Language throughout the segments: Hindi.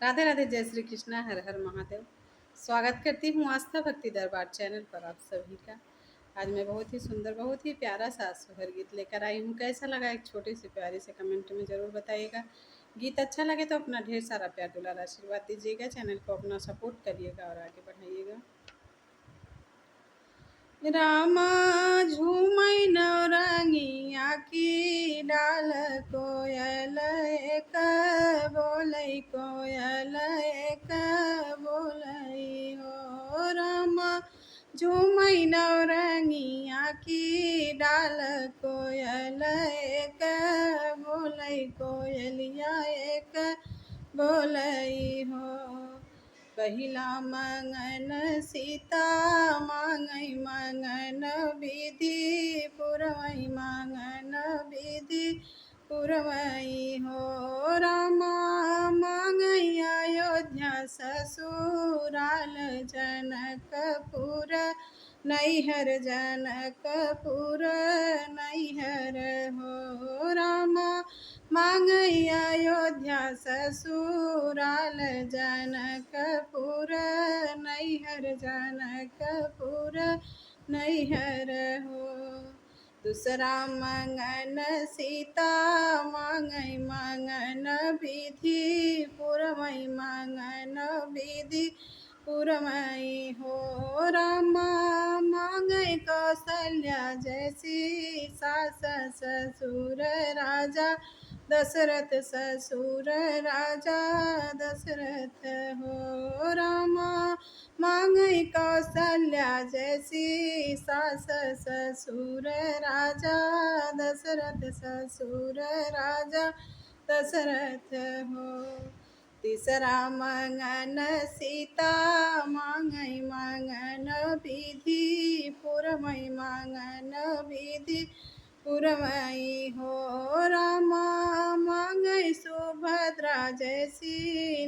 राधे राधे, जय श्री कृष्णा, हर हर महादेव। स्वागत करती हूँ आस्था भक्ति दरबार चैनल पर आप सभी का। आज मैं बहुत ही सुंदर, बहुत ही प्यारा सा सोहर गीत लेकर आई हूँ। कैसा लगा एक छोटी सी प्यारी से कमेंट में ज़रूर बताइएगा। गीत अच्छा लगे तो अपना ढेर सारा प्यार दुलार आशीर्वाद दीजिएगा। चैनल को अपना सपोर्ट करिएगा और आगे बढ़ाइएगा। रामा झूमै नौरंगिया की डाल कोयल एक बोलै कोयल एक बोलै हो रामा झूमै नौरंगिया की डाल कोयल एक बोलै कोयलिया एक बोलै हो। पहिला मंगन सीता मांगै मंगन विधि पुरवै मंगन विधि पुरवै हो रामा मांगै अयोध्या ससुराल जनकपुर नैहर जनकपुर नैहर हो रामा मांगै अयोध्या ससुराल जनकपुर नैहर जनकपुर नैहर हो। दूसरा मंगन सीता मांगै मंगन विधि पुरवै मंगन विधि पुरवै हो रामा मांगै कौशल्या जैसी सास ससुर राजा दशरथ ससुर राजा दशरथ हो रामा मांगै कौशल्या जैसी सास ससुर राजा दशरथ ससुर राजा दशरथ हो। तीसरा मंगन सीता मांगै मंगन विधि पुरवै मंगन विधि पुरवै हो रामा मांगै सुभद्रा जैसी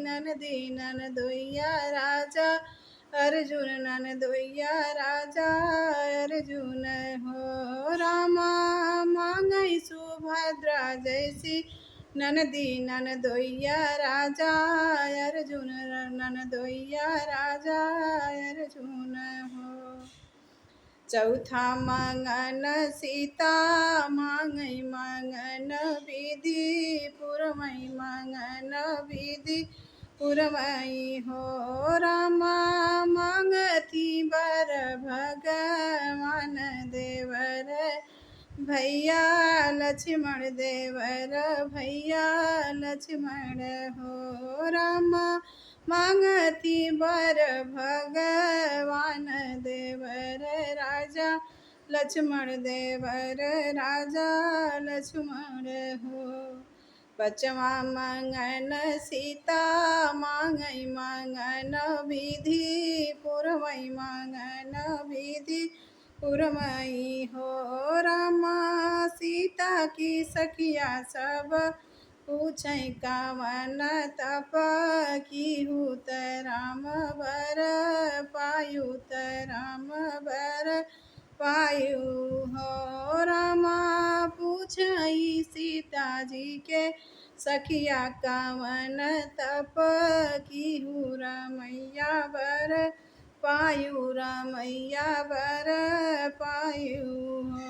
ननदी ननदोइया राजा अर्जुन ननदोइया राजा अर्जुन हो रामा मांगै सुभद्रा जैसी ननदी ननदोइया राजा अर्जुन ननदोइया राजा अर्जुन हो। चौथा मंगन सीता मांगै मंगन विधि पुरवै मंगन विधि पुरवै हो रामा मांगती वर भगवान देवर भैया लक्ष्मण देवर भैया लक्ष्मण हो रामा मांगती वर भगवान देवर राजा लक्ष्मण देवर राजा लक्ष्मण हो। पचवा मंगन सीता मांगै मंगन विधि पुरवै मंगन विधि पुरवै हो रामा सीता की सखिया सब पूछै कावन तप कीहुत राम वर पायु त राम वर पायु हो रामा पूछै सीता जी के सखिया कावन तप कीहु रमैया वर पायु रमैया वर पायु हो।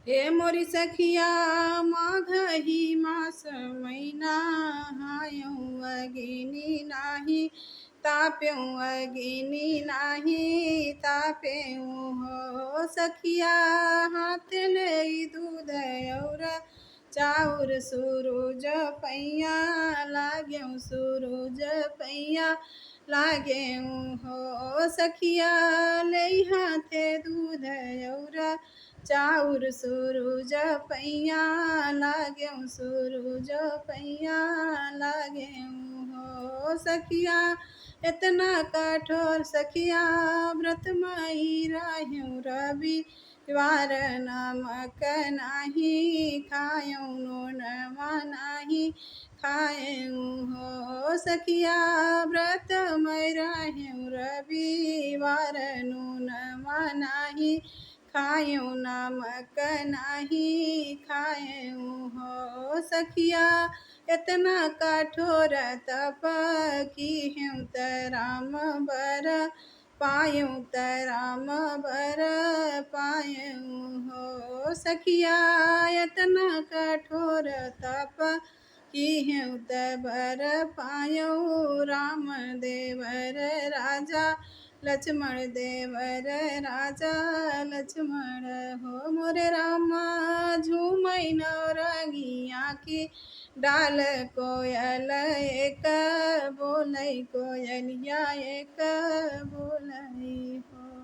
हे मोरी सखिया माघही मास मैना हायऊ अगिनी नाही ताप्यऊ अगिनी नाही ताप्यऊ हो सखिया हाथ ले दूध और चाउर सूरुज पैया लाग्यऊ सूरुज पैया लागेऊ हो सखिया ले हाथे दूध और चाउर सूरुज पैया लागेऊ सूरुज पैया लागेऊ हो सखिया इतना कठोर सखिया व्रत मई रहूँ रवि वार नमक नाही खायऊ नूनवा नाही खाएऊ हो सखिया व्रत मई रहूँ रविवार नूनवा नाही खायऊ नमक नाही खायऊ हो सखिया इतना कठोर तप की हूँ त राम बर पायूँ त राम बर पायूँ हो सखिया इतना कठोर तप की हूँ त बर पायूँ राम देवर राजा लक्ष्मण देवर राजा लक्ष्मण हो मोरे रामा झूमई नौरंगिया की डाल कोयल एक बोलई कोयलिया एक बोलई हो।